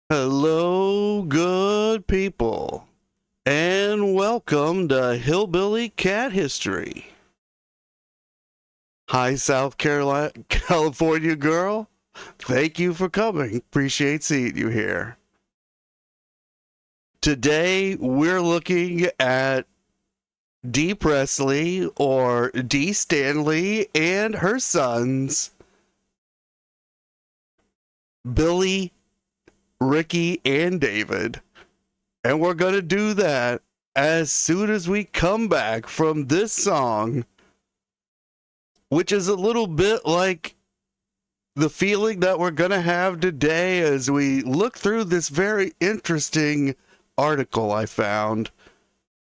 Hello, good people, and welcome to Hillbilly Cat History. Hi, South Carolina, California girl. Thank you for coming. Appreciate seeing you here. Today, we're looking at Dee Presley, or Dee Stanley, and her sons, Billy, Ricky, and David. And we're going to do that as soon as we come back from this song, which is a little bit like the feeling that we're going to have today as we look through this very interesting article I found,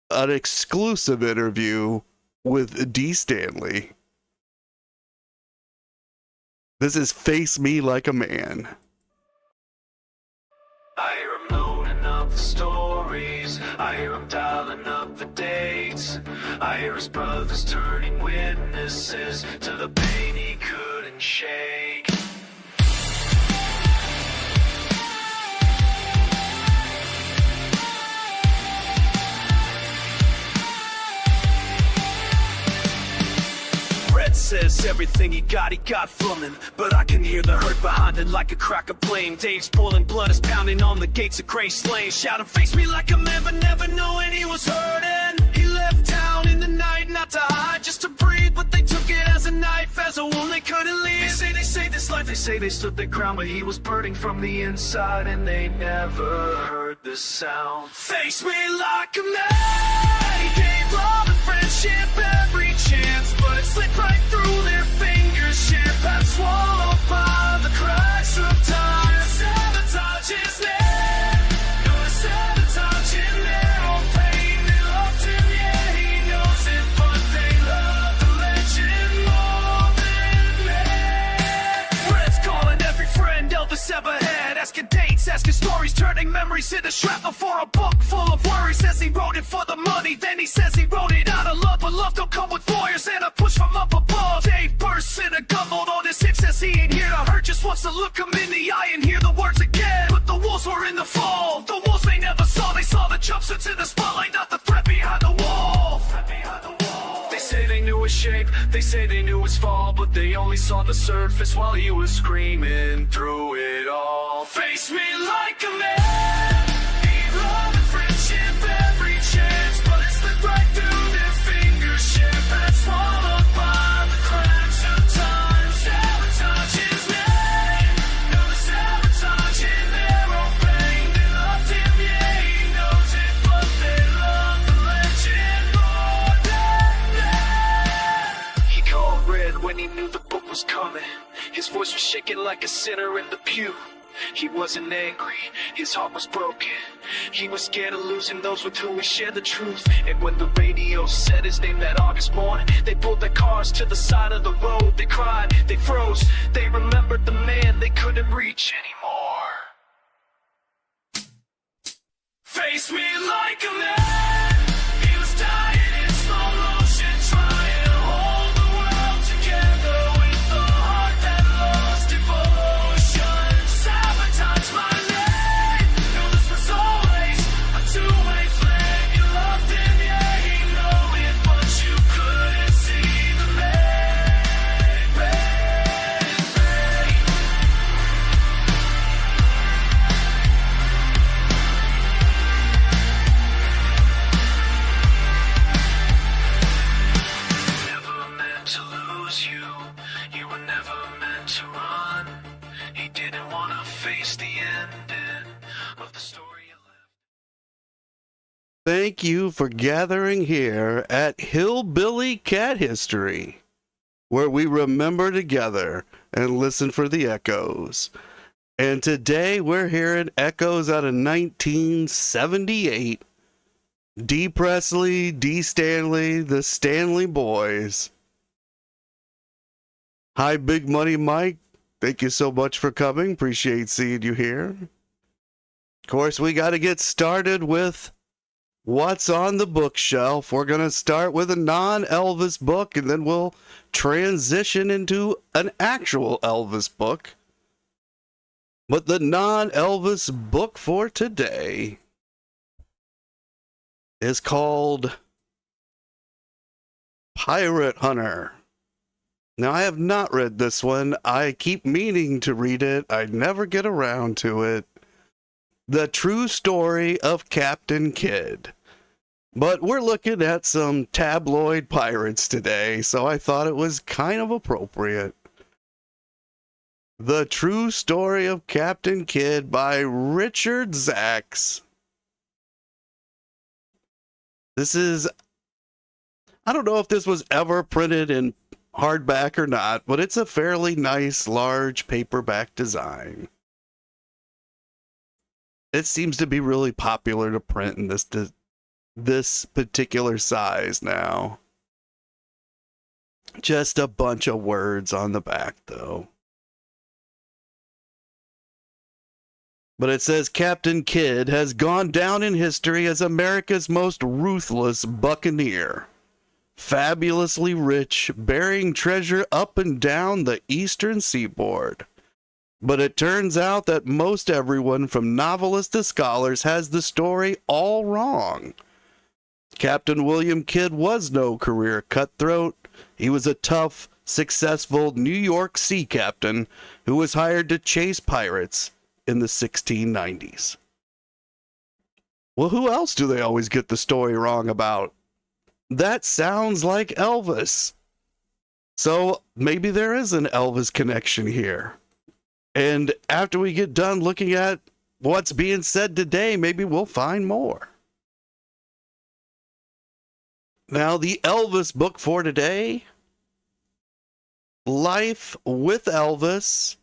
an exclusive interview with Dee Stanley. This is Face Me Like a Man. I hear him loading up the stories, I hear him dialing up the dates, I hear his brothers turning witnesses to the pain he couldn't shake. Says everything he got from him, but I can hear the hurt behind it like a crack of flame. Dave's boiling blood is pounding on the gates of Grace Lane, shouting, "Face me like a man," but never knowing he was hurting. He left town in the night, not to hide, just to breathe, but they took it as a knife, as a wound they couldn't leave. They say this life, they say they stood their ground, but he was burning from the inside, and they never heard the sound. Face me like a man. He gave love and friendship every chance, but it slipped right through their fingers, champagne swallowed by the cracks of time. Sabotage his name, no sabotage in their own pain. They loved him, yeah, he knows it, but they love the legend more than me. Friends calling every friend Elvis ever had, asking dates, asking stories, turning memories into shrapnel for a book full of worries. Says he wrote it for the money, then he says he wrote it out of love, but love don't come with lawyers and a push from up above. Dave bursts in a gumboat on his hip, says he ain't here to hurt, just wants to look him in the eye and hear the words again. But the wolves were in the fall, the wolves they never saw. They saw the jumpsuits in the spotlight, not the threat behind the wall. They say they knew his shape, they say they knew his fall, but they only saw the surface while he was screaming through it all. Face me like a man. He loved friendship every chance, but it slipped right through their fingers, champagne swallowed by the cracks of time. Sabotage his name, no sabotage in their own pain. They loved him, yeah, he knows it, but they love the legend more than that. He called red when he knew the book was coming. His voice was shaking like a sinner in the pew. He wasn't angry, his heart was broken. He was scared of losing those with whom he shared the truth. And when the radio said his name that August morning, they pulled their cars to the side of the road. They cried, they froze, they remembered the man they couldn't reach anymore. Face me like a man. He was dying in slow motion, trying to hold the world together with a heart that lost devotion. Sabotage my name. No, this was always a two-way flame. You loved him, yeah, he knew it, but you couldn't see the man. Never meant to lose you. You were never meant to run. He didn't want to face the ending of the story you left. Thank you for gathering here at Hillbilly Cat History, where we remember together and listen for the echoes. And today we're hearing echoes out of 1978. Dee Presley, Dee Stanley, the Stanley Boys. Hi, Big Money Mike. Thank you so much for coming. Appreciate seeing you here. Of course, we got to get started with what's on the bookshelf. We're going to start with a non-Elvis book, and then we'll transition into an actual Elvis book. But the non-Elvis book for today is called Pirate Hunter. Now, I have not read this one. I keep meaning to read it. I never get around to it. The True Story of Captain Kidd. But we're looking at some tabloid pirates today, so I thought it was kind of appropriate. The True Story of Captain Kidd by Richard Zacks. This is, I don't know if this was ever printed in hardback or not, but it's a fairly nice, large paperback design. It seems to be really popular to print in this particular size now. Just a bunch of words on the back, though. But it says Captain Kidd has gone down in history as America's most ruthless buccaneer. Fabulously rich, bearing treasure up and down the eastern seaboard. But it turns out that most everyone from novelists to scholars has the story all wrong. Captain William Kidd was no career cutthroat. He was a tough, successful New York sea captain who was hired to chase pirates in the 1690s. Well, who else do they always get the story wrong about? That sounds like Elvis. So maybe there is an Elvis connection here. And after we get done looking at what's being said today, maybe we'll find more. Now, the Elvis book for today, Life with Elvis.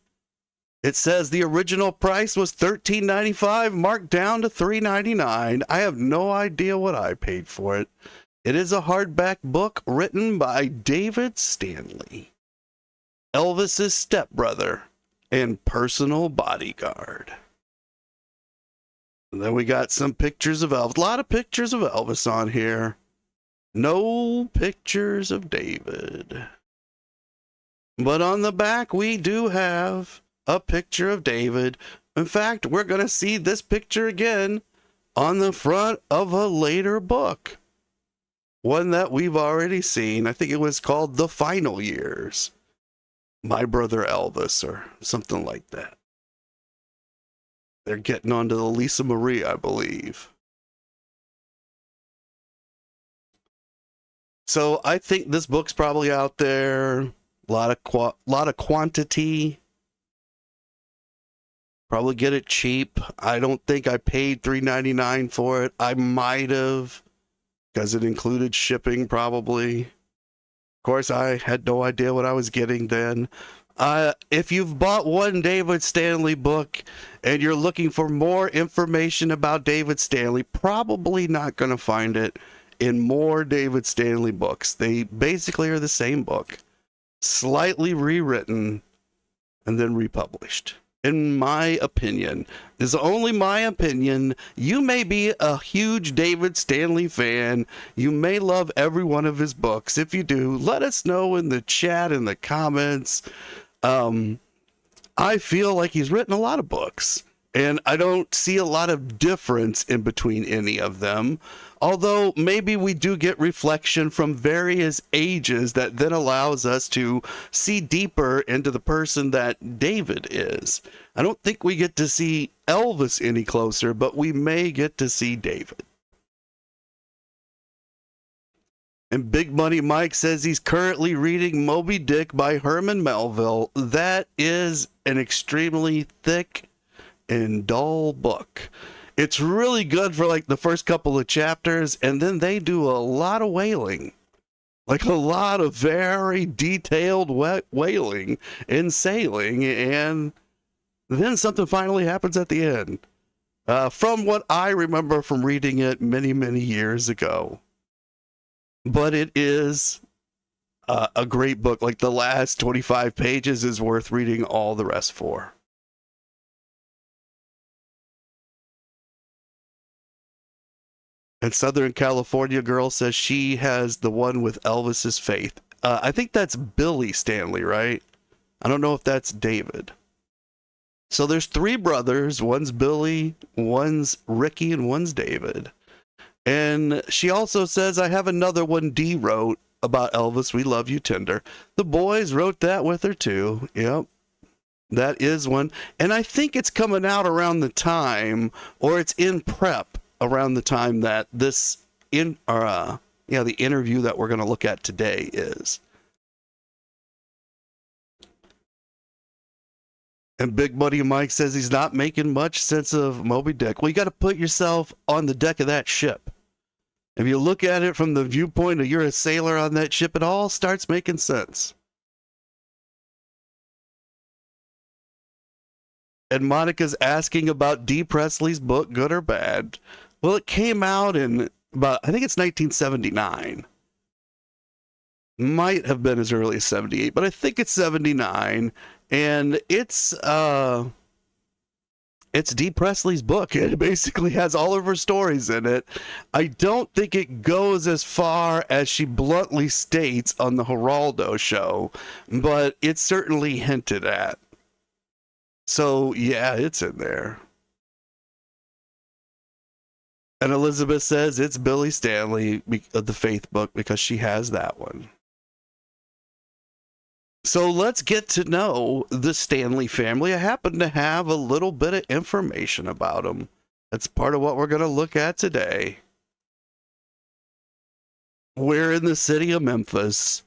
It says the original price was $13.95, marked down to $3.99. I have no idea what I paid for it. It is a hardback book written by David Stanley, Elvis's stepbrother and personal bodyguard. And then we got some pictures of Elvis. A lot of pictures of Elvis on here. No pictures of David. But on the back, we do have a picture of David. In fact, we're going to see this picture again on the front of a later book. One that we've already seen. I think it was called The Final Years. My Brother Elvis or something like that. They're getting onto the Lisa Marie, I believe. So I think this book's probably out there. A lot of quantity. Probably get it cheap. I don't think I paid $3.99 for it. I might have, because it included shipping probably. Of course, I had no idea what I was getting then. If you've bought one David Stanley book and you're looking for more information about David Stanley, probably not going to find it in more David Stanley books. They basically are the same book, slightly rewritten and then republished. In my opinion, this is only my opinion. You may be a huge David Stanley fan. You may love every one of his books. If you do, let us know in the chat, in the comments. I feel like he's written a lot of books, and I don't see a lot of difference in between any of them. Although maybe we do get reflection from various ages that then allows us to see deeper into the person that David is. I don't think we get to see Elvis any closer, but we may get to see David. And Big Money Mike says he's currently reading Moby Dick by Herman Melville. That is an extremely thick and dull book. It's really good for like the first couple of chapters, and then they do a lot of whaling. Like a lot of very detailed whaling and sailing, and then something finally happens at the end. From what I remember from reading it many, many years ago. But it is a great book. Like the last 25 pages is worth reading all the rest for. And Southern California Girl says she has the one with Elvis's faith. I think that's Billy Stanley, right? I don't know if that's David. So there's three brothers. One's Billy, one's Ricky, and one's David. And she also says, I have another one Dee wrote about Elvis, We Love You Tender. The boys wrote that with her too. Yep. That is one. And I think it's coming out around the time, or it's in prep around the time that this the interview that we're going to look at today is. And Big Buddy Mike says he's not making much sense of Moby Dick. Well, you got to put yourself on the deck of that ship. If you look at it from the viewpoint of you're a sailor on that ship, it all starts making sense. And Monica's asking about Dee Presley's book, good or bad. Well, it came out in about, I think it's 1979. Might have been as early as 78, but I think it's 79. And it's Dee Presley's book. It basically has all of her stories in it. I don't think it goes as far as she bluntly states on the Geraldo show, but it's certainly hinted at. So, yeah, it's in there. And Elizabeth says it's Billy Stanley of the Faith book because she has that one. So let's get to know the Stanley family. I happen to have a little bit of information about them. That's part of what we're going to look at today. We're in the city of Memphis.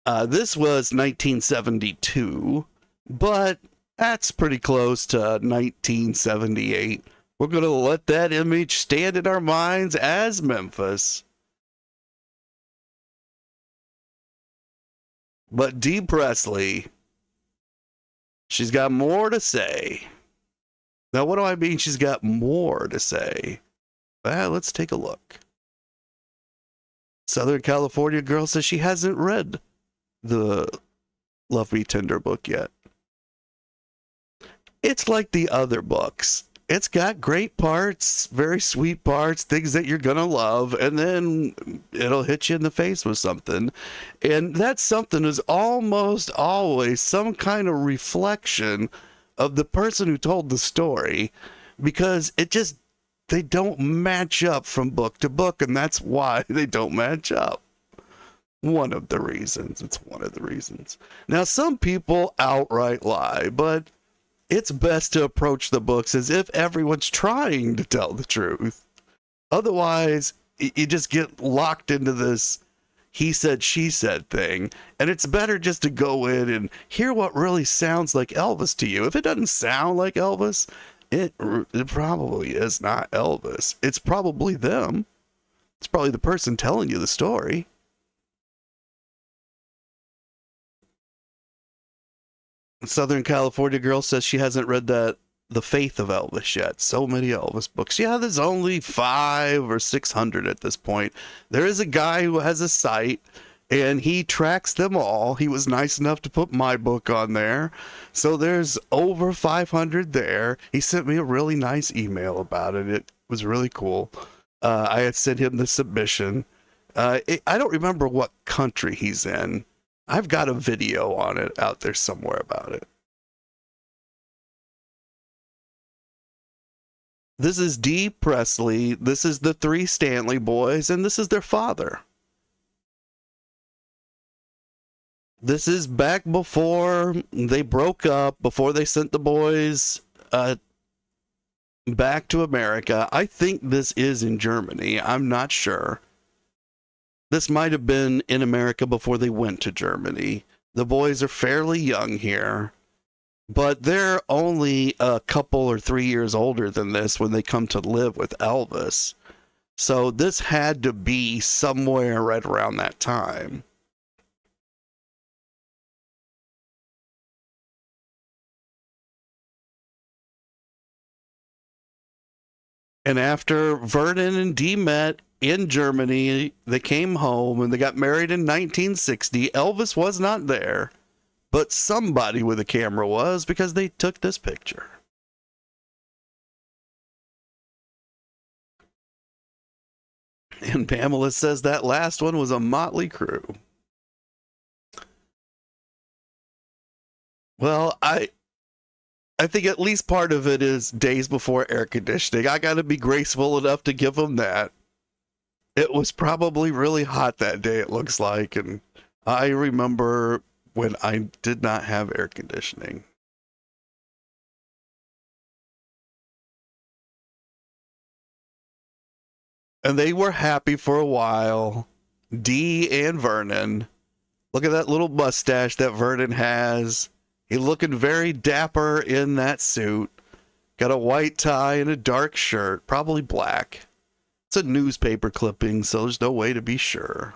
This was 1972, but that's pretty close to 1978. We're going to let that image stand in our minds as Memphis. But Dee Presley, she's got more to say. Now, what do I mean she's got more to say? Well, let's take a look. Southern California girl says she hasn't read the Love Me Tender book yet. It's like the other books. It's got great parts, very sweet parts, things that you're going to love, and then it'll hit you in the face with something. And that something is almost always some kind of reflection of the person who told the story, because they don't match up from book to book, and that's why they don't match up. One of the reasons. It's one of the reasons. Now, some people outright lie, but it's best to approach the books as if everyone's trying to tell the truth. Otherwise, you just get locked into this he said, she said thing. And it's better just to go in and hear what really sounds like Elvis to you. If it doesn't sound like Elvis, it probably is not Elvis. It's probably them. It's probably the person telling you the story. Southern California girl says she hasn't read The Faith of Elvis yet. So many Elvis books. Yeah, there's only 500 or 600 at this point. There is a guy who has a site and he tracks them all. He was nice enough to put my book on there. So there's over 500 there. He sent me a really nice email about it. It was really cool. I had sent him the submission. I don't remember what country he's in. I've got a video on it out there somewhere about it. This is Dee Presley. This is the 3 Stanley boys, and this is their father. This is back before they broke up, before they sent the boys back to America. I think this is in Germany. I'm not sure. This might have been in America before they went to Germany. The boys are fairly young here, but they're only a couple or 3 years older than this when they come to live with Elvis. So this had to be somewhere right around that time. And after Vernon and Dee met in Germany, they came home and they got married in 1960. Elvis was not there, but somebody with a camera was, because they took this picture. And Pamela says that last one was a motley crew. Well, I think at least part of it is days before air conditioning. I got to be graceful enough to give them that. It was probably really hot that day, it looks like. And I remember when I did not have air conditioning. And they were happy for a while. Dee and Vernon. Look at that little mustache that Vernon has. He's looking very dapper in that suit. Got a white tie and a dark shirt, probably black. It's a newspaper clipping, so there's no way to be sure.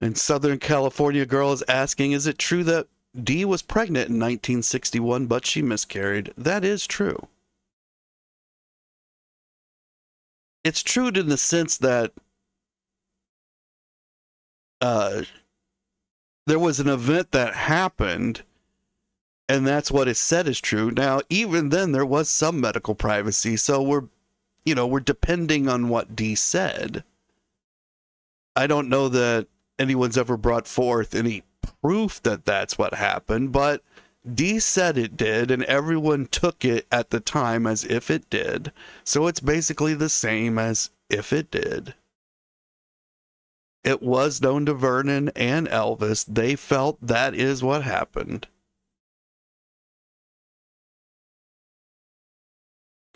And Southern California girl is asking, is it true that Dee was pregnant in 1961, but she miscarried? That is true. It's true in the sense that there was an event that happened, and that's what is said is true. Now, even then, there was some medical privacy, so we're depending on what Dee said. I don't know that anyone's ever brought forth any proof that that's what happened, but Dee said it did, and everyone took it at the time as if it did. So it's basically the same as if it did. It was known to Vernon and Elvis. They felt that is what happened.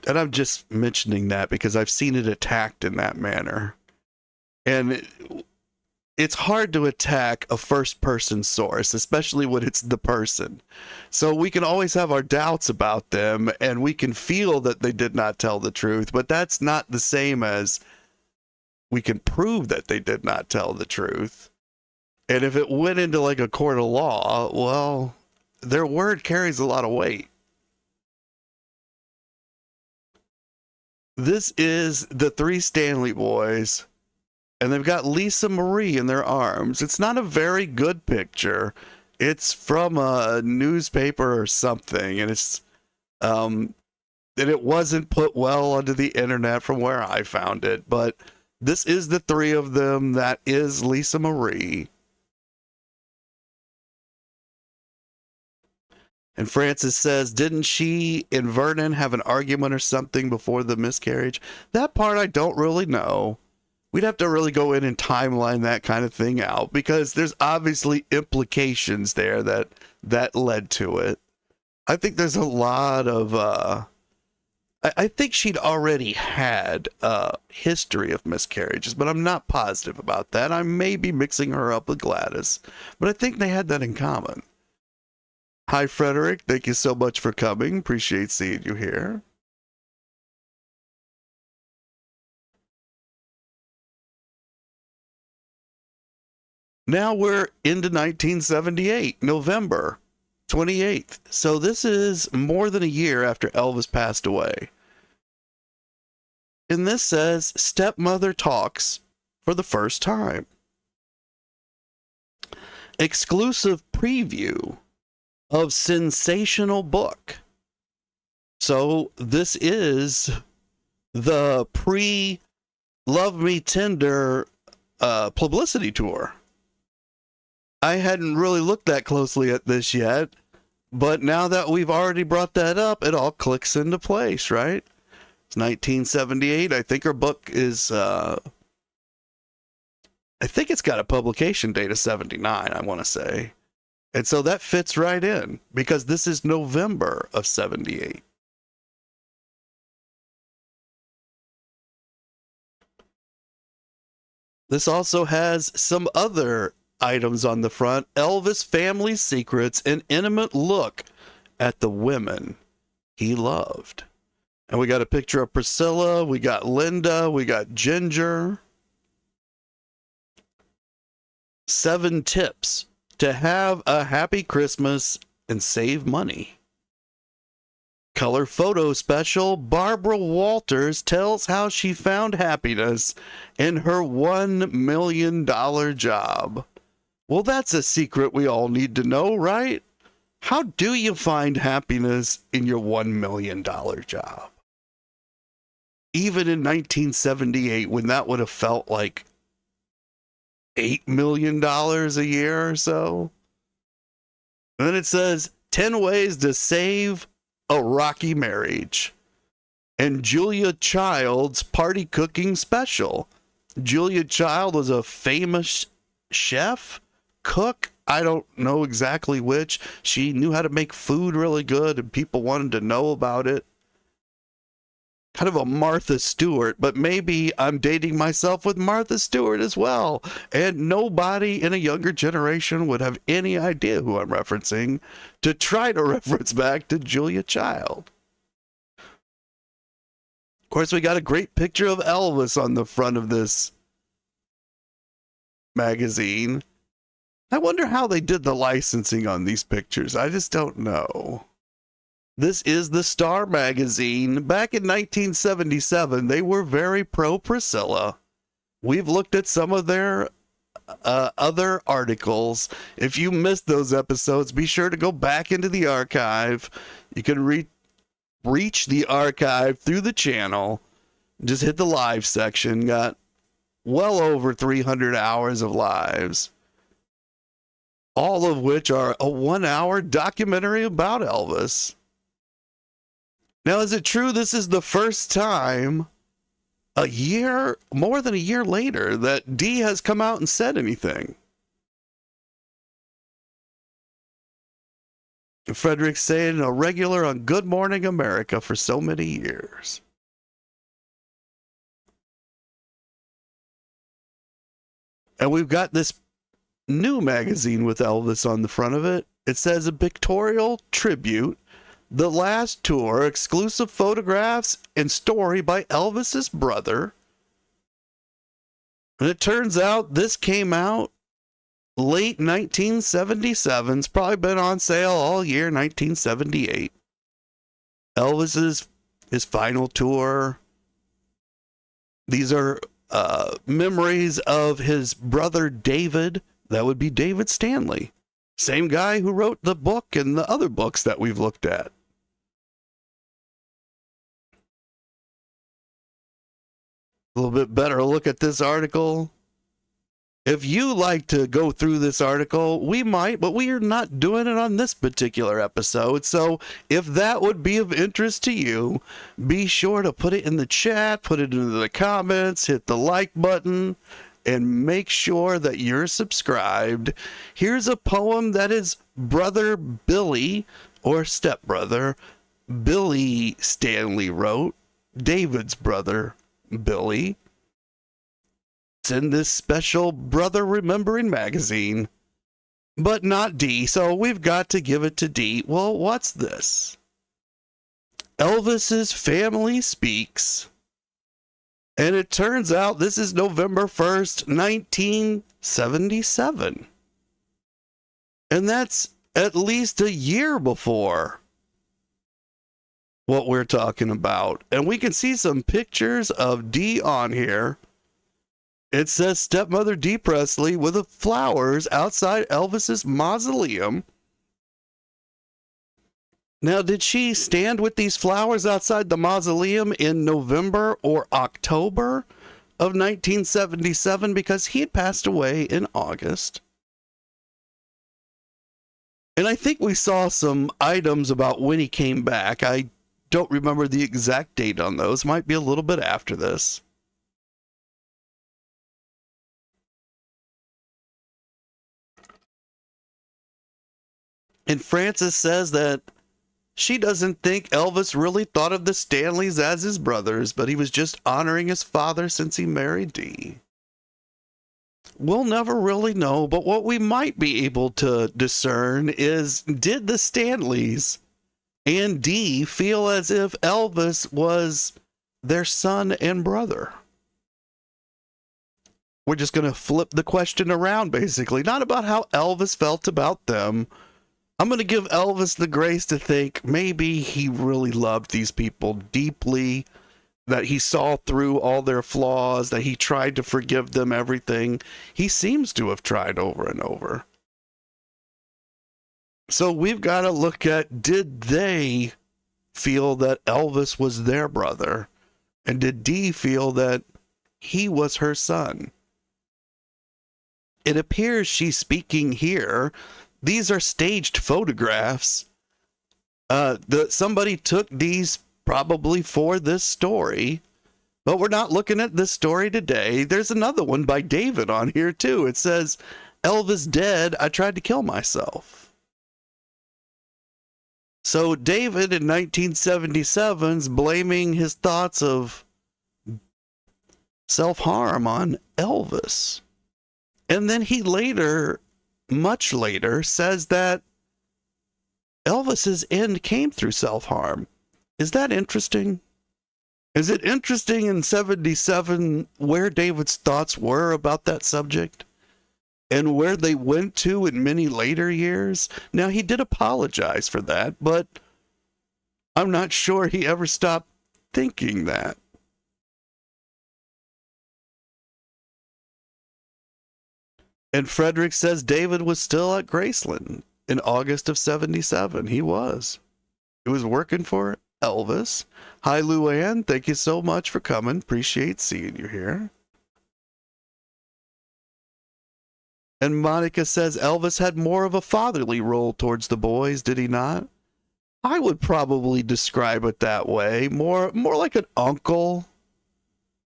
And I'm just mentioning that because I've seen it attacked in that manner. And it's hard to attack a first-person source, especially when it's the person. So we can always have our doubts about them, and we can feel that they did not tell the truth, but that's not the same as we can prove that they did not tell the truth. And if it went into like a court of law, well, their word carries a lot of weight. This is the three Stanley boys, and they've got Lisa Marie in their arms. It's not a very good picture. It's from a newspaper or something, and it wasn't put well onto the internet from where I found it, but this is the three of them. That is Lisa Marie. And Francis says, didn't she and Vernon have an argument or something before the miscarriage? That part I don't really know. We'd have to really go in and timeline that kind of thing out, because there's obviously implications there that led to it. I think there's a lot of, I think she'd already had a history of miscarriages, but I'm not positive about that. I may be mixing her up with Gladys, but I think they had that in common. Hi, Frederick. Thank you so much for coming. Appreciate seeing you here. Now we're into 1978, November 28th. So this is more than a year after Elvis passed away. And this says, stepmother talks for the first time. Exclusive preview of sensational book. So this is the pre-Love Me Tender publicity tour. I hadn't really looked that closely at this yet, but now that we've already brought that up, it all clicks into place, right? It's 1978. I think her book is, I think it's got a publication date of 79, I want to say. And so that fits right in, because this is November of 78. This also has some other items on the front. Elvis family secrets, an intimate look at the women he loved. And we got a picture of Priscilla, we got Linda, we got Ginger. 7 tips to have a happy Christmas and save money. Color photo special. Barbara Walters tells how she found happiness in her $1 million job. Well, that's a secret we all need to know, right? How do you find happiness in your $1 million job? even in 1978, when that would have felt like $8 million a year or so. And then it says 10 ways to save a rocky marriage. And Julia Child's party cooking special. Julia Child was a famous chef, cook. I don't know exactly which. She knew how to make food really good and people wanted to know about it. Kind of a Martha Stewart, but maybe I'm dating myself with Martha Stewart as well. And nobody in a younger generation would have any idea who I'm referencing to try to reference back to Julia Child. Of course, we got a great picture of Elvis on the front of this magazine. I wonder how they did the licensing on these pictures. I just don't know. This is the Star magazine. Back in 1977, they were very pro Priscilla. We've looked at some of their other articles. If you missed those episodes, be sure to go back into the archive. You can reach the archive through the channel. Just hit the live section. Got well over 300 hours of lives. All of which are a 1-hour documentary about Elvis. Now, is it true this is the first time more than a year later, that Dee has come out and said anything? Frederick saying a regular on Good Morning America for so many years. And we've got this new magazine with Elvis on the front of it. It says a pictorial tribute. The Last Tour, exclusive photographs and story by Elvis's brother. And it turns out this came out late 1977. It's probably been on sale all year 1978. Elvis's his final tour. These are memories of his brother David. That would be David Stanley. Same guy who wrote the book and the other books that we've looked at. A little bit better look at this article. If you like to go through this article, we might, but we are not doing it on this particular episode. So if that would be of interest to you, be sure to put it in the chat, put it into the comments, hit the like button, and make sure that you're subscribed. Here's a poem that his brother Billy, or stepbrother, Billy Stanley wrote, David's brother Billy. It's in this special Brother Remembering magazine, but not Dee, so we've got to give it to Dee. Well, what's this? Elvis's Family Speaks. And it turns out this is November 1st, 1977. And that's at least a year before what we're talking about. And we can see some pictures of Dee on here. It says stepmother Dee Presley with the flowers outside Elvis's mausoleum. Now, did she stand with these flowers outside the mausoleum in November or October of 1977? Because he had passed away in August. And I think we saw some items about when he came back. I don't remember the exact date on those. Might be a little bit after this. And Frances says that she doesn't think Elvis really thought of the Stanleys as his brothers, but he was just honoring his father since he married Dee. We'll never really know, but what we might be able to discern is, did the Stanleys and Dee feel as if Elvis was their son and brother? We're just going to flip the question around, basically. Not about how Elvis felt about them. I'm going to give Elvis the grace to think maybe he really loved these people deeply, that he saw through all their flaws, that he tried to forgive them everything. He seems to have tried over and over. So we've got to look at, did they feel that Elvis was their brother? And did Dee feel that he was her son? It appears she's speaking here. These are staged photographs. Somebody took these probably for this story, but we're not looking at this story today. There's another one by David on here too. It says, Elvis dead, I tried to kill myself. So David in 1977's blaming his thoughts of self-harm on Elvis. And then he later, much later, says that Elvis's end came through self-harm. Is that interesting? Is it interesting in 77 where David's thoughts were about that subject? And where they went to in many later years? Now, he did apologize for that, but I'm not sure he ever stopped thinking that. And Frederick says David was still at Graceland in August of 77. He was. He was working for Elvis. Hi, Luann. Thank you so much for coming. Appreciate seeing you here. And Monica says Elvis had more of a fatherly role towards the boys, did he not? I would probably describe it that way. More like an uncle.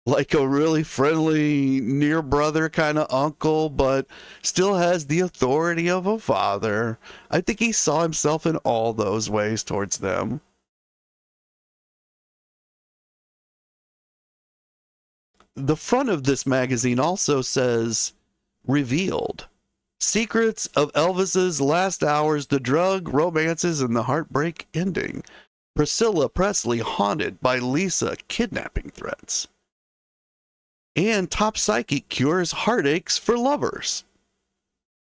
Like a really friendly, near brother kind of uncle, but still has the authority of a father. I think he saw himself in all those ways towards them. The front of this magazine also says, Revealed. Secrets of Elvis's last hours, the drug, romances, and the heartbreak ending. Priscilla Presley haunted by Lisa kidnapping threats. And top psychic cures heartaches for lovers.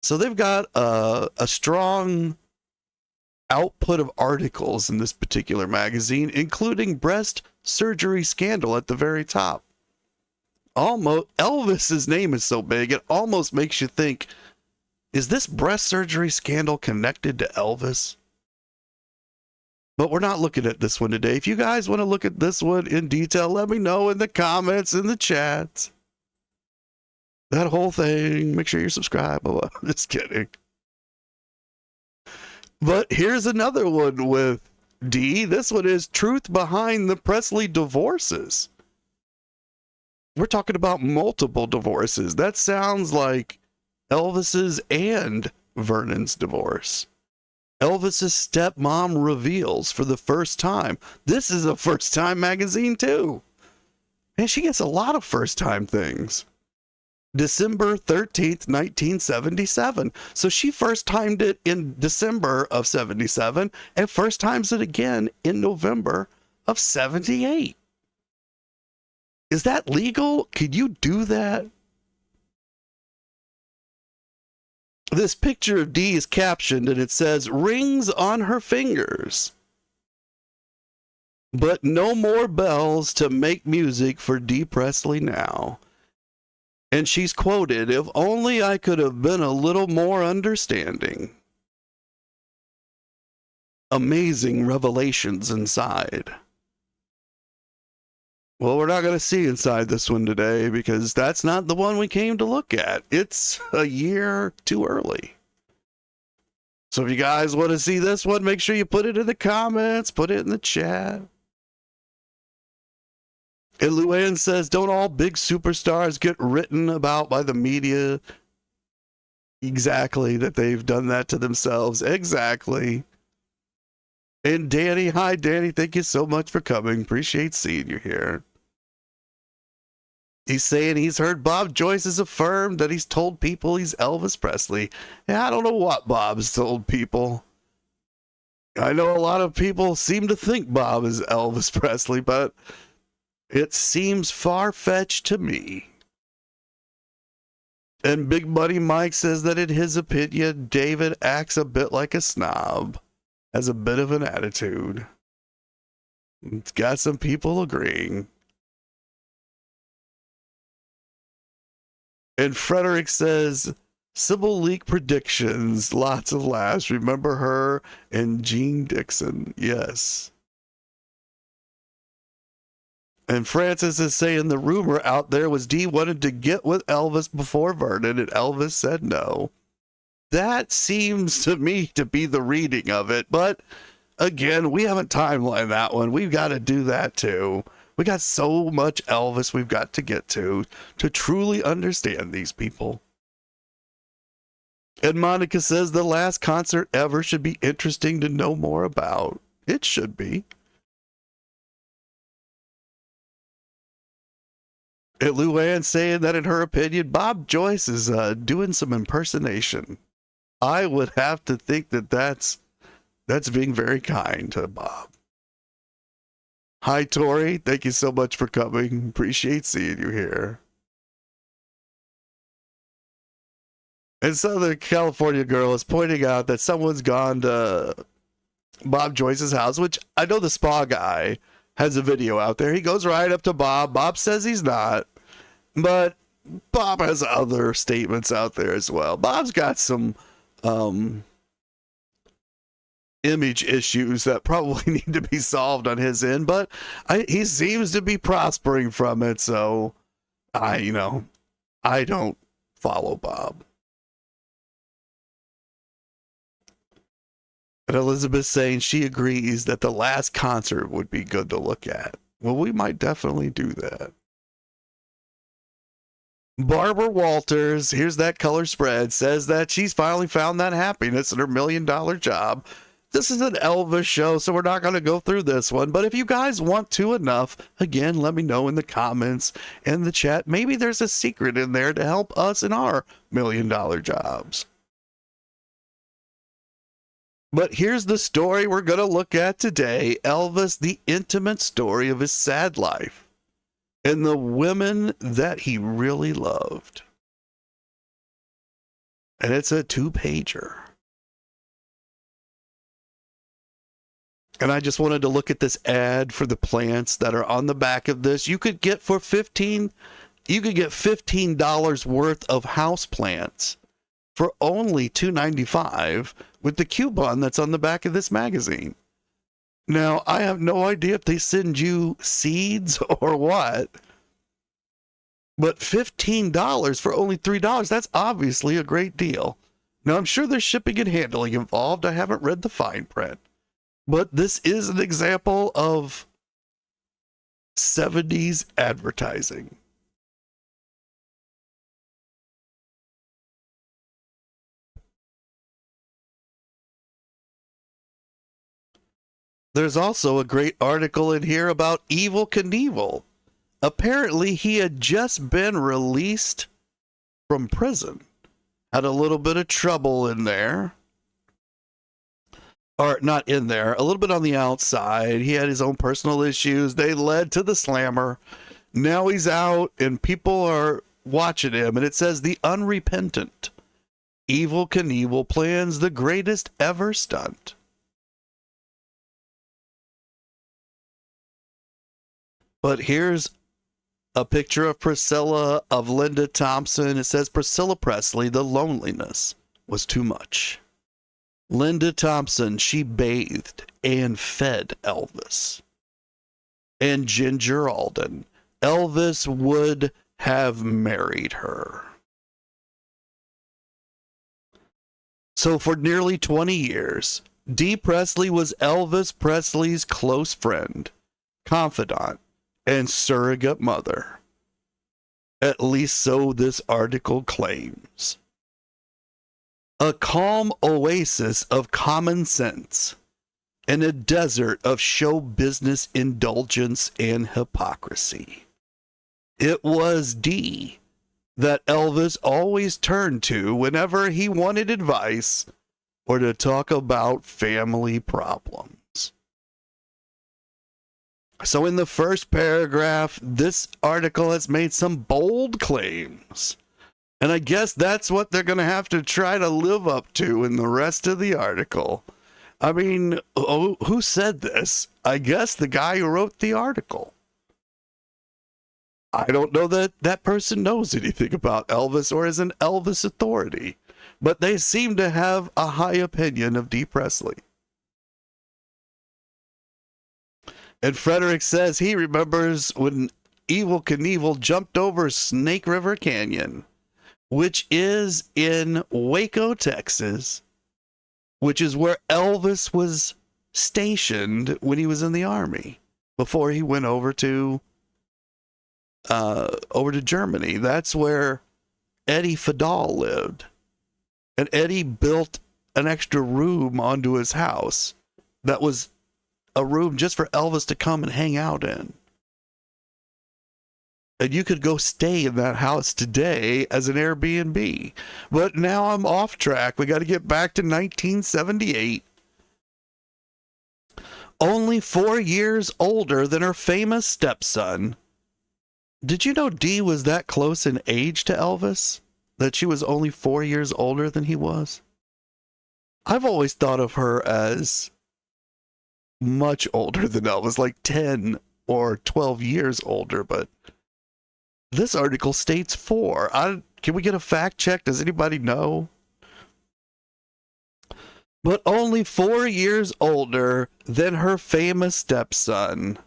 So they've got a strong output of articles in this particular magazine, including breast surgery scandal at the very top. Almost Elvis's name is so big, it almost makes you think, is this breast surgery scandal connected to Elvis? But we're not looking at this one today. If you guys want to look at this one in detail, let me know in the comments, in the chats. That whole thing. Make sure you're subscribed. Oh, just kidding. But here's another one with Dee. This one is Truth Behind the Presley Divorces. We're talking about multiple divorces. That sounds like Elvis's and Vernon's divorce. Elvis's stepmom reveals for the first time. This is a first-time magazine, too. And she gets a lot of first-time things. December 13th, 1977. So she first-timed it in December of 77 and first-times it again in November of 78. Is that legal? Could you do that? This picture of Dee is captioned and it says, rings on her fingers. But no more bells to make music for Dee Presley now. And she's quoted, if only I could have been a little more understanding. Amazing revelations inside. Well, we're not going to see inside this one today because that's not the one we came to look at. It's a year too early. So if you guys want to see this one, make sure you put it in the comments, put it in the chat. And Luann says, don't all big superstars get written about by the media? Exactly, that they've done that to themselves. Exactly. And Danny, hi Danny, thank you so much for coming. Appreciate seeing you here. He's saying he's heard Bob Joyce has affirmed that he's told people he's Elvis Presley. And I don't know what Bob's told people. I know a lot of people seem to think Bob is Elvis Presley, but it seems far-fetched to me. And Big Buddy Mike says that in his opinion, David acts a bit like a snob. Has a bit of an attitude. It's got some people agreeing. And Frederick says, Sybil Leak predictions, lots of laughs. Remember her and Jean Dixon. Yes. And Francis is saying the rumor out there was Dee wanted to get with Elvis before Vernon, and Elvis said no. That seems to me to be the reading of it, but again, we haven't timelined that one. We've got to do that too. We got so much Elvis we've got to get to truly understand these people. And Monica says the last concert ever should be interesting to know more about. It should be. And Luann saying that in her opinion, Bob Joyce is doing some impersonation. I would have to think that that's being very kind to Bob. Hi, Tori. Thank you so much for coming. Appreciate seeing you here. And Southern California girl is pointing out that someone's gone to Bob Joyce's house, which I know the spa guy has a video out there. He goes right up to Bob. Bob says he's not, but Bob has other statements out there as well. Bob's got some image issues that probably need to be solved on his end, but he seems to be prospering from it. So I don't follow Bob. And Elizabeth saying she agrees that the last concert would be good to look at. Well, we might definitely do that. Barbara Walters, here's that color spread, says that she's finally found that happiness in her $1 million job. This is an Elvis show, so we're not going to go through this one. But if you guys want to enough, again, let me know in the comments and the chat. Maybe there's a secret in there to help us in our $1 million jobs. But here's the story we're going to look at today. Elvis, the intimate story of his sad life and the women that he really loved. And it's a 2-pager. And I just wanted to look at this ad for the plants that are on the back of this. You could get $15 worth of house plants for only $2.95 with the coupon that's on the back of this magazine. Now, I have no idea if they send you seeds or what, but $15 for only $3, that's obviously a great deal. Now, I'm sure there's shipping and handling involved. I haven't read the fine print, but this is an example of 70s advertising. There's also a great article in here about Evel Knievel. Apparently, he had just been released from prison. Had a little bit of trouble in there. Or not in there, a little bit on the outside. He had his own personal issues. They led to the slammer. Now he's out and people are watching him. And it says the unrepentant Evel Knievel plans the greatest ever stunt. But here's a picture of Priscilla, of Linda Thompson. It says Priscilla Presley, the loneliness was too much. Linda Thompson, she bathed and fed Elvis. And Ginger Alden, Elvis would have married her. So for nearly 20 years, Dee Presley was Elvis Presley's close friend, confidant, and surrogate mother. At least so this article claims. A calm oasis of common sense in a desert of show business indulgence and hypocrisy. It was Dee that Elvis always turned to whenever he wanted advice or to talk about family problems. So in the first paragraph, this article has made some bold claims. And I guess that's what they're going to have to try to live up to in the rest of the article. I mean, who said this? I guess the guy who wrote the article. I don't know that that person knows anything about Elvis or is an Elvis authority, but they seem to have a high opinion of Dee Presley. And Frederick says he remembers when Evel Knievel jumped over Snake River Canyon, which is in Waco, Texas, which is where Elvis was stationed when he was in the army before he went over to Germany. That's where Eddie Fadal lived. And Eddie built an extra room onto his house that was a room just for Elvis to come and hang out in. And you could go stay in that house today as an Airbnb. But now I'm off track. We got to get back to 1978. Only 4 years older than her famous stepson. Did you know Dee was that close in age to Elvis? That she was only 4 years older than he was? I've always thought of her as much older than Elvis, like 10 or 12 years older, but this article states 4. Can we get a fact check? Does anybody know? But only 4 years older than her famous stepson.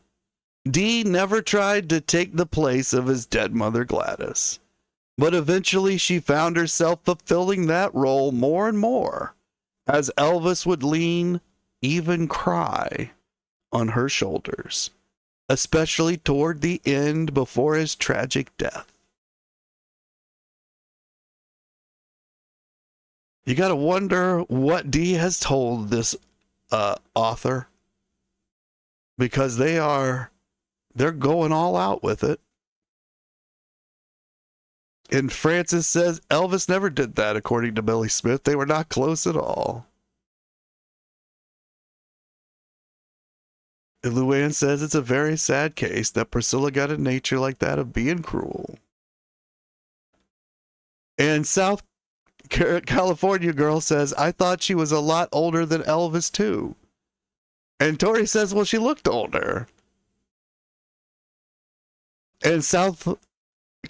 Dee never tried to take the place of his dead mother Gladys, but eventually she found herself fulfilling that role more and more as Elvis would lean, even cry, on her shoulders, especially toward the end before his tragic death. You got to wonder what Dee has told this author, because they're going all out with it. And Francis says Elvis never did that, according to Billy Smith. They were not close at all. And Luann says it's a very sad case that Priscilla got a nature like that of being cruel. And South California girl says, I thought she was a lot older than Elvis too. And Tori says, well, she looked older. And South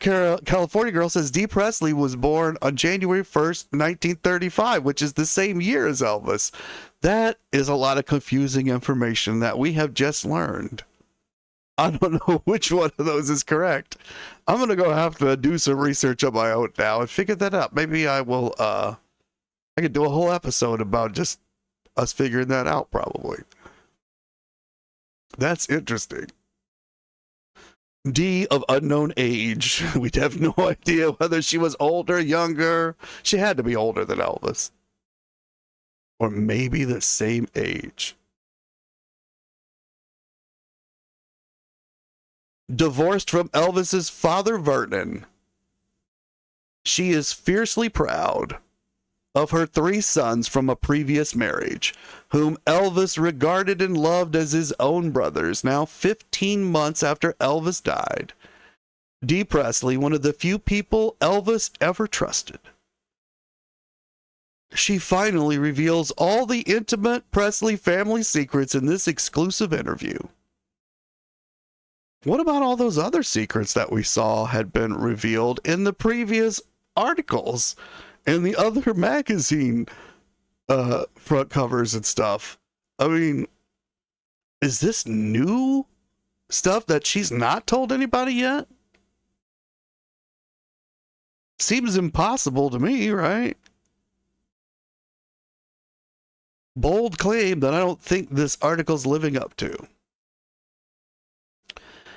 California girl says Dee Presley was born on January 1st, 1935, which is the same year as Elvis. That is a lot of confusing information that we have just learned. I don't know which one of those is correct. I'm going to go have to do some research on my own now and figure that out. Maybe I will, I could do a whole episode about just us figuring that out, probably. That's interesting. Dee of unknown age. We'd have no idea whether she was older, younger. She had to be older than Elvis. Or maybe the same age. Divorced from Elvis's father, Vernon. She is fiercely proud of her 3 sons from a previous marriage, whom Elvis regarded and loved as his own brothers. Now 15 months after Elvis died, Dee Presley, one of the few people Elvis ever trusted, she finally reveals all the intimate Presley family secrets in this exclusive interview. What about all those other secrets that we saw had been revealed in the previous articles and the other magazine front covers and stuff? I mean, is this new stuff that she's not told anybody yet? Seems impossible to me, right? Bold claim that I don't think this article's living up to.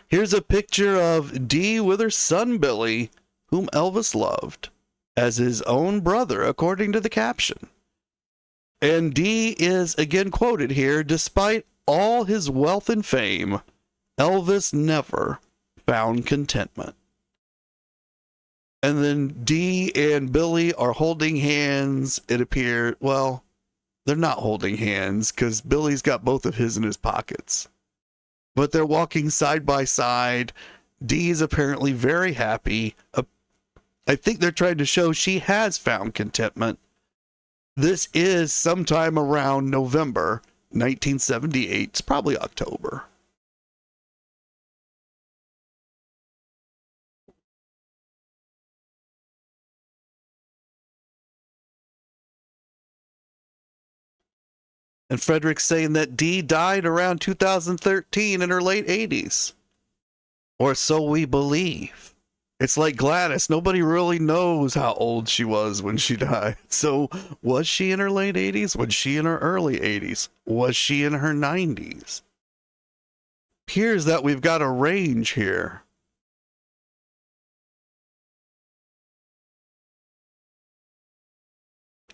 Here's a picture of Dee with her son Billy, whom Elvis loved as his own brother, according to the caption. And Dee is again quoted here, despite all his wealth and fame, Elvis never found contentment. And then Dee and Billy are holding hands. It appeared, well, they're not holding hands because Billy's got both of his in his pockets. But they're walking side by side. Dee is apparently very happy. I think they're trying to show she has found contentment. This is sometime around November 1978. It's probably October. And Frederick's saying that Dee died around 2013 in her late 80s. Or so we believe. It's like Gladys. Nobody really knows how old she was when she died. So was she in her late 80s? Was she in her early 80s? Was she in her 90s? Here's that we've got a range here.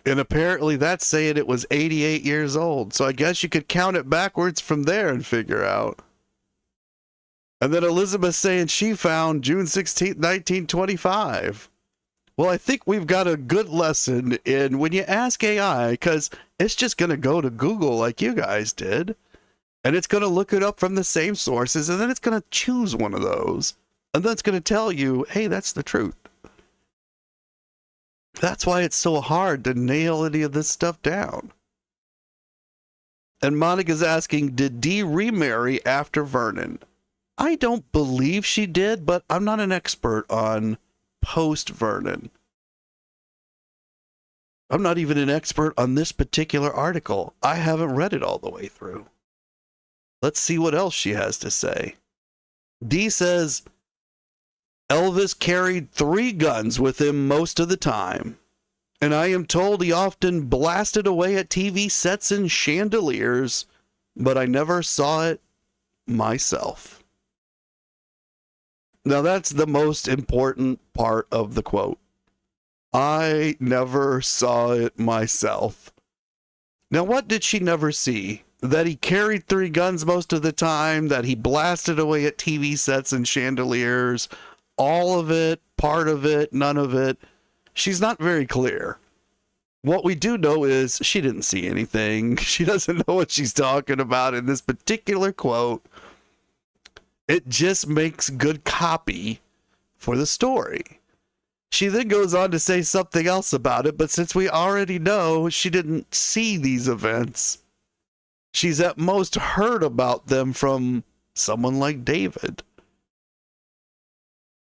And apparently that's saying it was 88 years old. So I guess you could count it backwards from there and figure out. And then Elizabeth saying she found June 16th, 1925. Well, I think we've got a good lesson in when you ask AI, because it's just going to go to Google like you guys did. And it's going to look it up from the same sources, and then it's going to choose one of those. And then it's going to tell you, hey, that's the truth. That's why it's so hard to nail any of this stuff down. And Monica's asking, did Dee remarry after Vernon? I don't believe she did, but I'm not an expert on post-Vernon. I'm not even an expert on this particular article. I haven't read it all the way through. Let's see what else she has to say. Dee says, Elvis carried 3 guns with him most of the time, and I am told he often blasted away at TV sets and chandeliers, but I never saw it myself. Now that's the most important part of the quote. I never saw it myself. Now what did she never see? That he carried 3 guns most of the time, that he blasted away at TV sets and chandeliers, all of it, part of it, none of it. She's not very clear. What we do know is she didn't see anything. She doesn't know what she's talking about in this particular quote. It just makes good copy for the story. She then goes on to say something else about it, but since we already know she didn't see these events, she's at most heard about them from someone like David.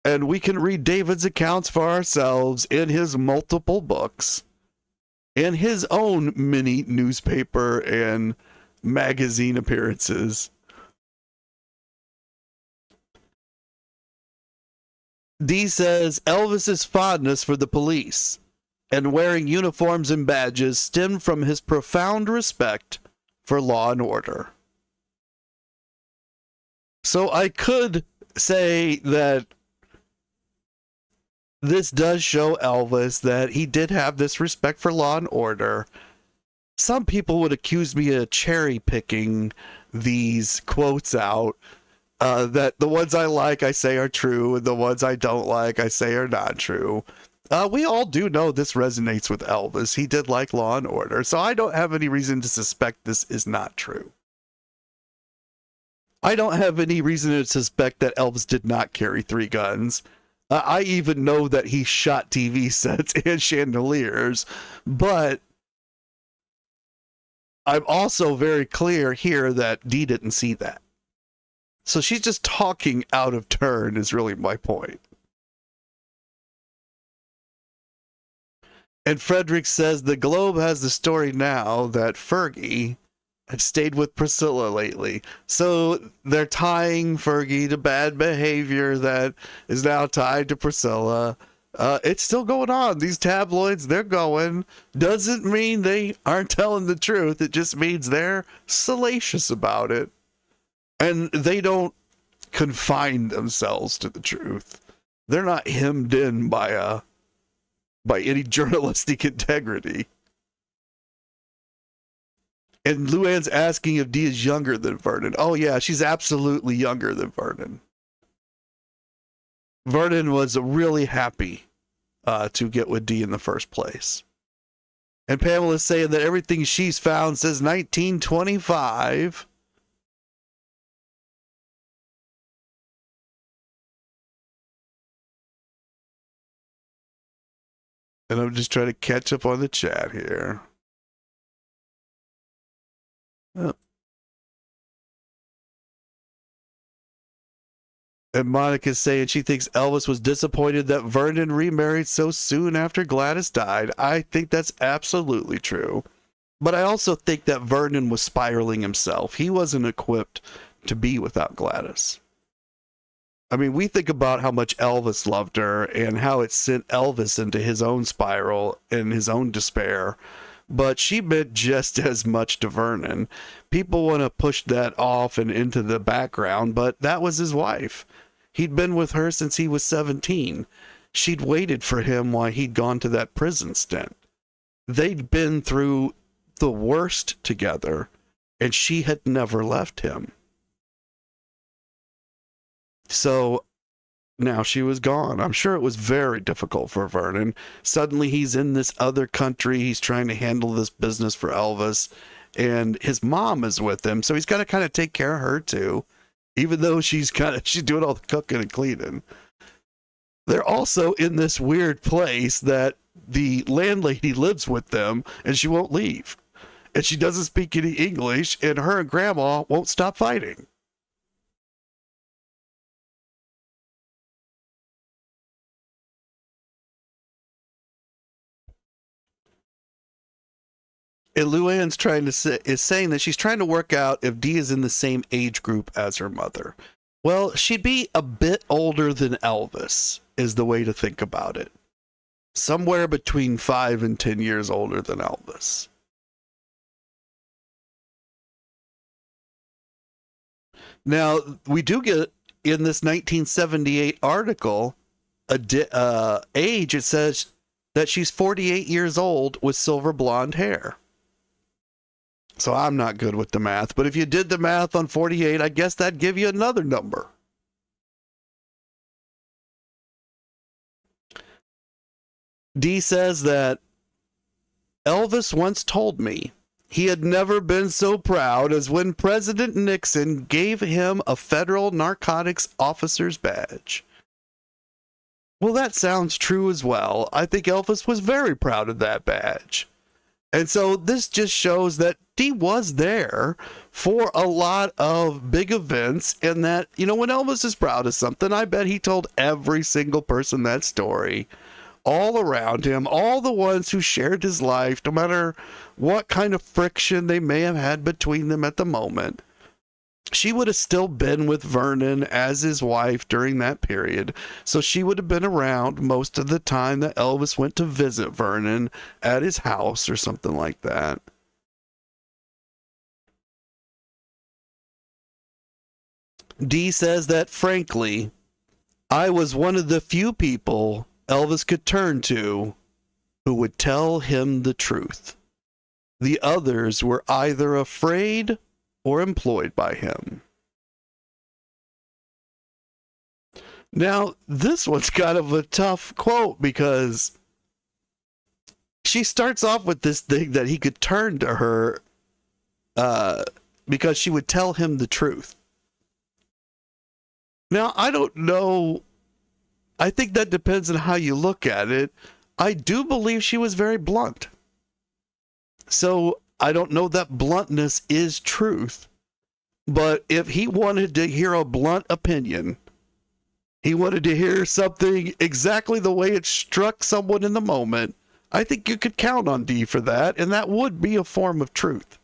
And we can read David's accounts for ourselves in his multiple books, in his own mini newspaper and magazine appearances. Dee says Elvis's fondness for the police and wearing uniforms and badges stemmed from his profound respect for law and order. So I could say that this does show Elvis that he did have this respect for law and order. Some people would accuse me of cherry picking these quotes out. That the ones I like, I say are true, and the ones I don't like, I say are not true. We all do know this resonates with Elvis. He did like law and order, so I don't have any reason to suspect this is not true. I don't have any reason to suspect that Elvis did not carry 3 guns. I even know that he shot TV sets and chandeliers, but I'm also very clear here that Dee didn't see that. So she's just talking out of turn is really my point. And Frederick says the Globe has the story now that Fergie had stayed with Priscilla lately. So they're tying Fergie to bad behavior that is now tied to Priscilla. It's still going on. These tabloids, they're going. Doesn't mean they aren't telling the truth. It just means they're salacious about it. And they don't confine themselves to the truth. They're not hemmed in by any journalistic integrity. And Luann's asking if Dee is younger than Vernon. Oh yeah, she's absolutely younger than Vernon. Vernon was really happy to get with Dee in the first place. And Pamela's saying that everything she's found says 1925. And I'm just trying to catch up on the chat here. Oh. And Monica's saying she thinks Elvis was disappointed that Vernon remarried so soon after Gladys died. I think that's absolutely true. But I also think that Vernon was spiraling himself. He wasn't equipped to be without Gladys. I mean, we think about how much Elvis loved her and how it sent Elvis into his own spiral and his own despair. But she meant just as much to Vernon. People want to push that off and into the background, but that was his wife. He'd been with her since he was 17. She'd waited for him while he'd gone to that prison stint. They'd been through the worst together, and she had never left him. So now she was gone. I'm sure it was very difficult for Vernon. Suddenly he's in this other country. He's trying to handle this business for Elvis, and his mom is with him. So he's got to kind of take care of her too, even though she's doing all the cooking and cleaning. They're also in this weird place that the landlady lives with them, and she won't leave. And she doesn't speak any English, and her and Grandma won't stop fighting. And Luann's saying that she's trying to work out if Dee is in the same age group as her mother. Well, she'd be a bit older than Elvis, is the way to think about it. Somewhere between 5 and 10 years older than Elvis. Now, we do get in this 1978 article age. It says that she's 48 years old with silver blonde hair. So I'm not good with the math, but if you did the math on 48, I guess that'd give you another number. Dee says that Elvis once told me he had never been so proud as when President Nixon gave him a federal narcotics officer's badge. Well, that sounds true as well. I think Elvis was very proud of that badge. And so this just shows that Dee was there for a lot of big events, and that, you know, when Elvis is proud of something, I bet he told every single person that story, all around him, all the ones who shared his life, no matter what kind of friction they may have had between them at the moment. She would have still been with Vernon as his wife during that period, so she would have been around most of the time that Elvis went to visit Vernon at his house or something like that. Dee says that, frankly, I was one of the few people Elvis could turn to who would tell him the truth. The others were either afraid or employed by him. Now, this one's kind of a tough quote because she starts off with this thing that he could turn to her because she would tell him the truth. Now, I don't know. I think that depends on how you look at it. I do believe she was very blunt. So I don't know that bluntness is truth. But if he wanted to hear a blunt opinion, he wanted to hear something exactly the way it struck someone in the moment, I think you could count on Dee for that, and that would be a form of truth.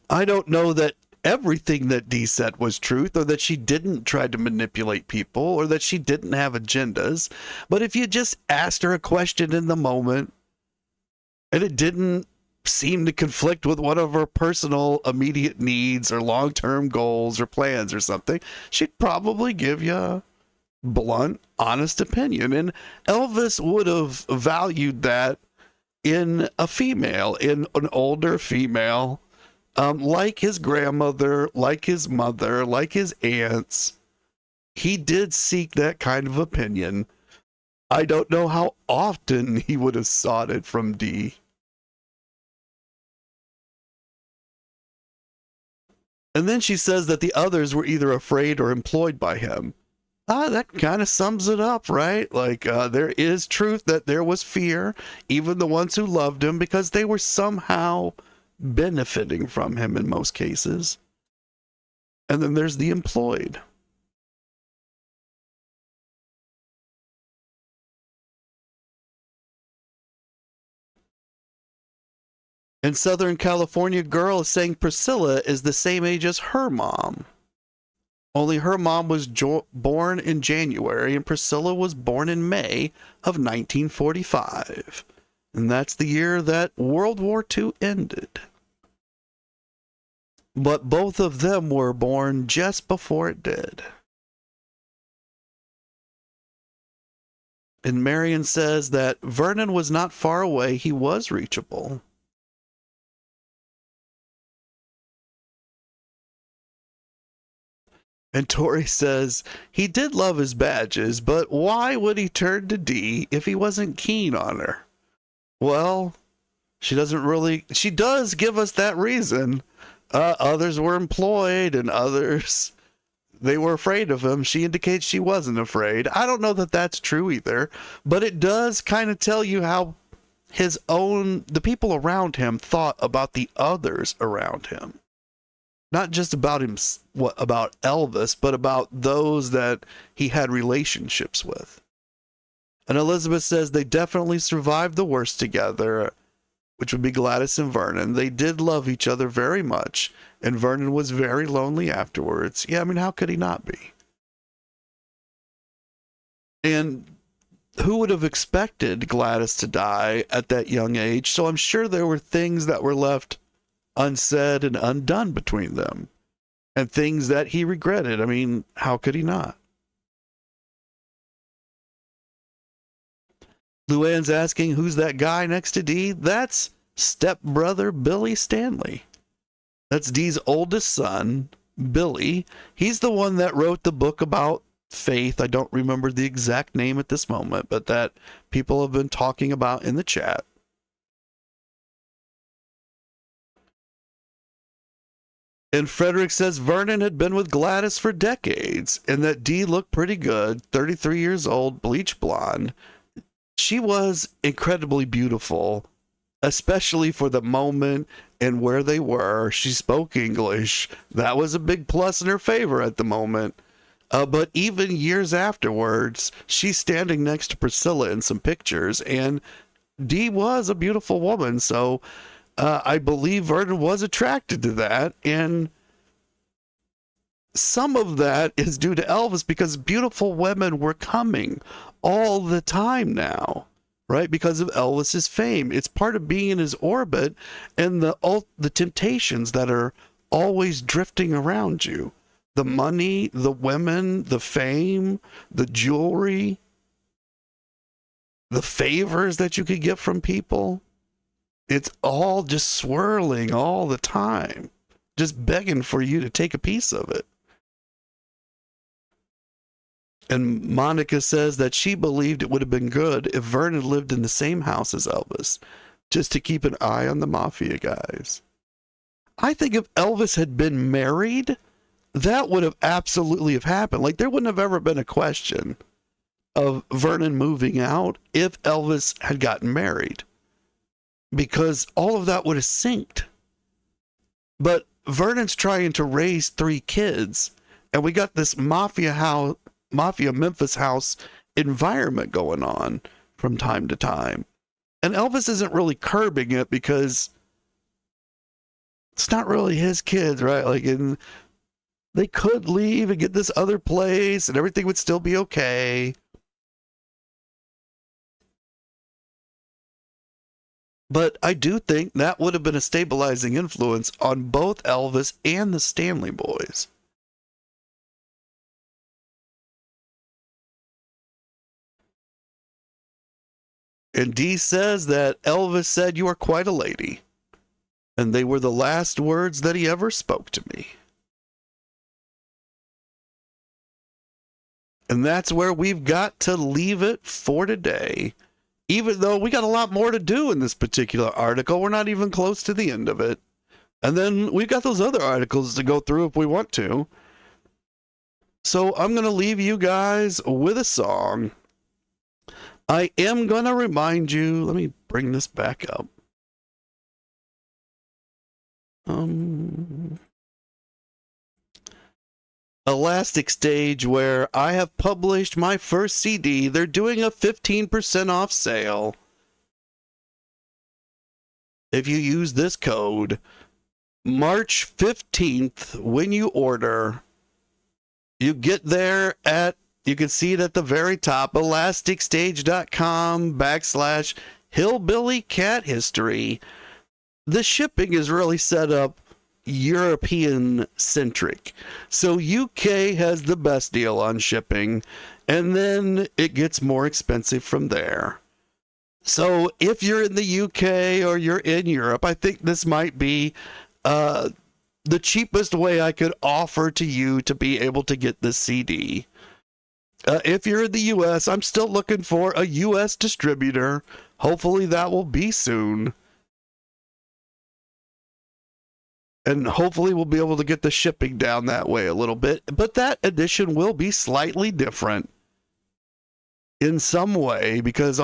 I don't know that everything that Dee said was truth, or that she didn't try to manipulate people, or that she didn't have agendas. But if you just asked her a question in the moment, and it didn't seem to conflict with one of her personal immediate needs or long-term goals or plans or something, she'd probably give you a blunt, honest opinion. And Elvis would have valued that in a female, in an older female, like his grandmother, like his mother, like his aunts. He did seek that kind of opinion. I don't know how often he would have sought it from Dee. And then she says that the others were either afraid or employed by him. That kind of sums it up, right? Like, there is truth that there was fear, even the ones who loved him, because they were somehow benefiting from him in most cases. And then there's the employed. And Southern California girl is saying Priscilla is the same age as her mom. Only her mom was born in January and Priscilla was born in May of 1945. And that's the year that World War II ended. But both of them were born just before it did. And Marion says that Vernon was not far away. He was reachable. And Tori says, he did love his badges, but why would he turn to Dee if he wasn't keen on her? Well, she does give us that reason. Others were employed and others, they were afraid of him. She indicates she wasn't afraid. I don't know that that's true either, but it does kind of tell you how the people around him thought about the others around him. Not just about him, about Elvis, but about those that he had relationships with. And Elizabeth says they definitely survived the worst together, which would be Gladys and Vernon. They did love each other very much, and Vernon was very lonely afterwards. Yeah, I mean, how could he not be? And who would have expected Gladys to die at that young age? So I'm sure there were things that were left unsaid and undone between them, and things that he regretted. I mean, how could he not? Luann's asking, who's that guy next to Dee? That's stepbrother Billy Stanley. That's Dee's oldest son, Billy. He's the one that wrote the book about faith. I don't remember the exact name at this moment, but that people have been talking about in the chat. And Frederick says Vernon had been with Gladys for decades and that Dee looked pretty good, 33 years old, bleach blonde. She was incredibly beautiful, especially for the moment and where they were. She spoke English. That was a big plus in her favor at the moment. But even years afterwards, she's standing next to Priscilla in some pictures, and Dee was a beautiful woman, so I believe Vernon was attracted to that, and some of that is due to Elvis because beautiful women were coming all the time now, right? Because of Elvis's fame. It's part of being in his orbit and the temptations that are always drifting around you. The money, the women, the fame, the jewelry, the favors that you could get from people. It's all just swirling all the time, just begging for you to take a piece of it. And Monica says that she believed it would have been good if Vernon lived in the same house as Elvis, just to keep an eye on the mafia guys. I think if Elvis had been married, that would have absolutely have happened. Like, there wouldn't have ever been a question of Vernon moving out if Elvis had gotten married, because all of that would have synced. But Vernon's trying to raise 3 kids, and we got this mafia Memphis house environment going on from time to time. And Elvis isn't really curbing it because it's not really his kids, right? Like, they could leave and get this other place and everything would still be okay. But I do think that would have been a stabilizing influence on both Elvis and the Stanley boys. And Dee says that Elvis said, "You are quite a lady." And they were the last words that he ever spoke to me. And that's where we've got to leave it for today. Even though we got a lot more to do in this particular article, we're not even close to the end of it. And then we've got those other articles to go through if we want to. So I'm going to leave you guys with a song. I am going to remind you, let me bring this back up. Elastic Stage, where I have published my first CD. They're doing a 15% off sale. if you use this code March 15th when you order. You get there at, you can see it at the very top, elasticstage.com/Hillbilly Cat History. The shipping is really set up European centric. So UK has the best deal on shipping, and then it gets more expensive from there. So if you're in the UK or you're in Europe, I think this might be the cheapest way I could offer to you to be able to get this CD. If you're in the US, I'm still looking for a US distributor. Hopefully that will be soon. And hopefully we'll be able to get the shipping down that way a little bit. But that edition will be slightly different in some way, because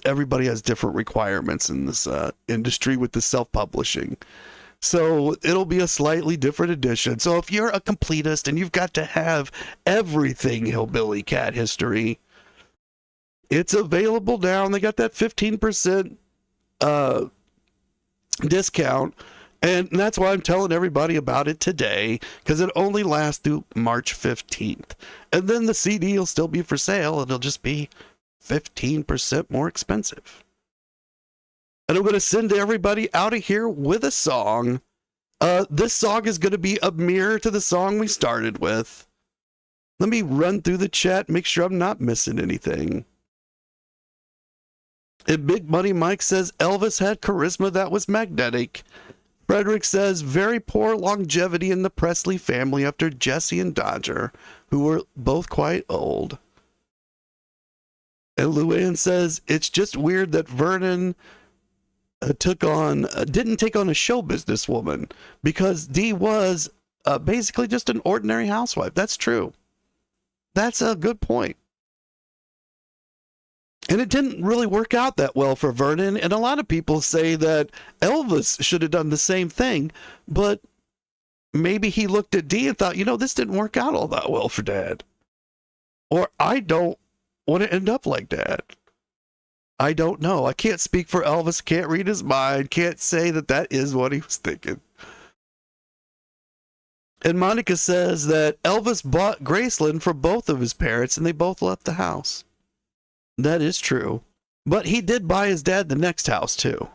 everybody has different requirements in this industry with the self-publishing. So it'll be a slightly different edition. So if you're a completist and you've got to have everything Hillbilly Cat History, it's available now. And they got that 15% discount. And that's why I'm telling everybody about it today, because it only lasts through March 15th. And then the CD will still be for sale. It'll just be 15% more expensive. And I'm going to send everybody out of here with a song. This song is going to be a mirror to the song we started with. Let me run through the chat, make sure I'm not missing anything. And Big Money Mike says, Elvis had charisma that was magnetic. Frederick says, very poor longevity in the Presley family after Jesse and Dodger, who were both quite old. And Luann says, it's just weird that Vernon didn't take on a show businesswoman, because Dee was basically just an ordinary housewife. That's true. That's a good point. And it didn't really work out that well for Vernon. And a lot of people say that Elvis should have done the same thing, but maybe he looked at Dee and thought, this didn't work out all that well for Dad. Or I don't want to end up like Dad. I don't know. I can't speak for Elvis, can't read his mind, can't say that is what he was thinking. And Monica says that Elvis bought Graceland for both of his parents and they both left the house. That is true. But he did buy his dad the next house too.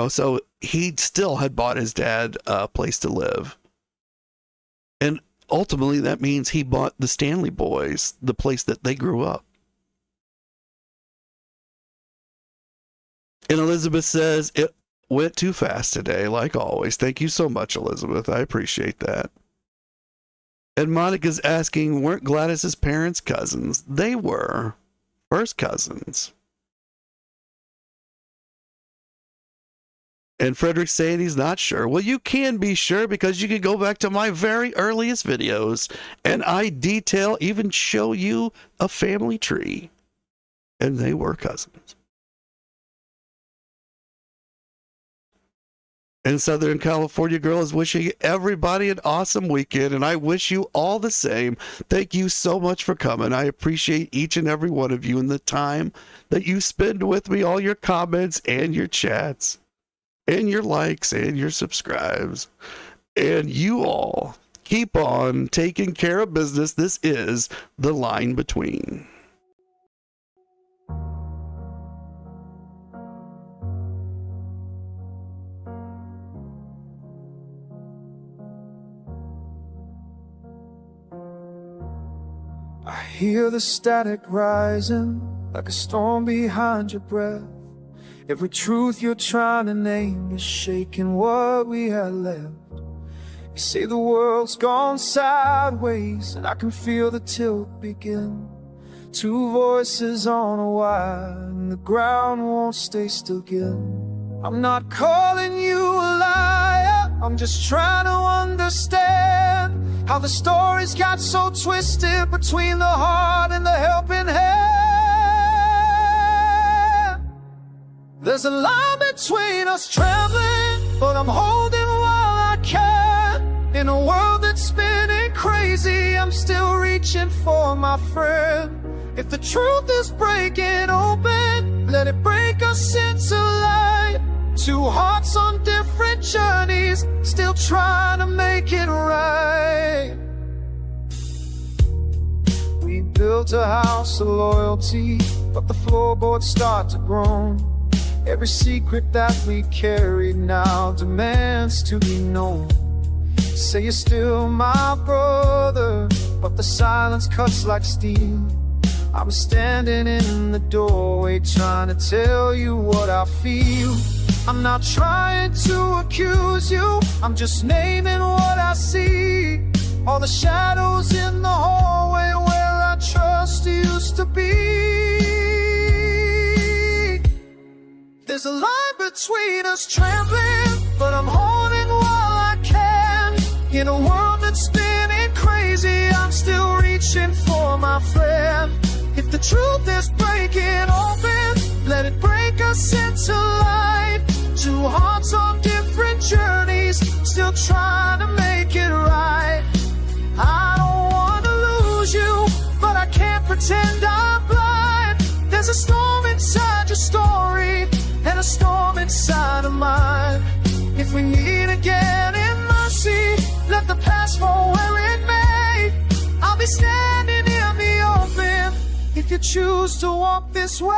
So he still had bought his dad a place to live. And ultimately that means he bought the Stanley boys the place that they grew up. And Elizabeth says, it went too fast today, like always. Thank you so much, Elizabeth. I appreciate that. And Monica's asking, weren't Gladys's parents cousins? They were. First cousins. And Frederick's saying he's not sure. Well, you can be sure, because you can go back to my very earliest videos and I detail, even show you a family tree. And they were cousins. And Southern California Girl is wishing everybody an awesome weekend, and I wish you all the same. Thank you so much for coming. I appreciate each and every one of you and the time that you spend with me, all your comments and your chats and your likes and your subscribes. And you all keep on taking care of business. This is The Line Between. I hear the static rising like a storm behind your breath. Every truth you're trying to name is shaking what we had left. You say the world's gone sideways, and I can feel the tilt begin. Two voices on a wire, and the ground won't stay still again. I'm not calling you a liar, I'm just trying to understand how the stories got so twisted between the heart and the helping hand. There's a line between us trembling, but I'm holding while I can. In a world that's spinning crazy, I'm still reaching for my friend. If the truth is breaking open, let it break us into light. Two hearts on different journeys, still trying to make it right. We built a house of loyalty, but the floorboards start to groan. Every secret that we carried now demands to be known. Say you're still my brother, but the silence cuts like steel. I'm standing in the doorway trying to tell you what I feel. I'm not trying to accuse you, I'm just naming what I see. All the shadows in the hallway where our trust used to be. There's a line between us trembling, but I'm holding while I can. In a world that's spinning crazy, I'm still reaching for my friend. If the truth is breaking open, let it break us into light. Two hearts on different journeys, still trying to make it right. I don't want to lose you, but I can't pretend I'm blind. There's a storm inside your story, and a storm inside of mine. If we meet again in mercy, let the past fall where it may. I'll be standing in the open if you choose to walk this way.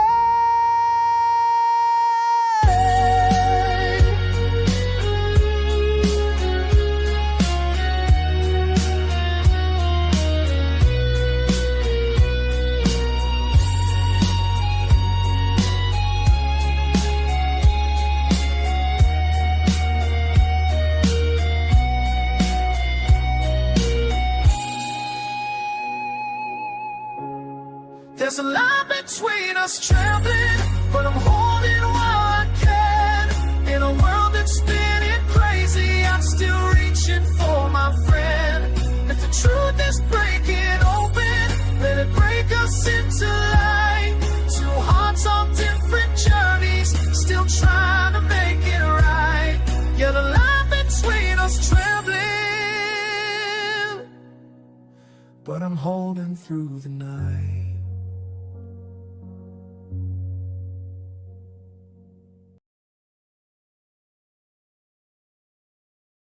There's a line between us trembling, but I'm holding while I can. In a world that's spinning crazy, I'm still reaching for my friend. If the truth is breaking open, let it break us into light. Two hearts on different journeys, still trying to make it right. Yeah, the line between us trembling, but I'm holding through the night.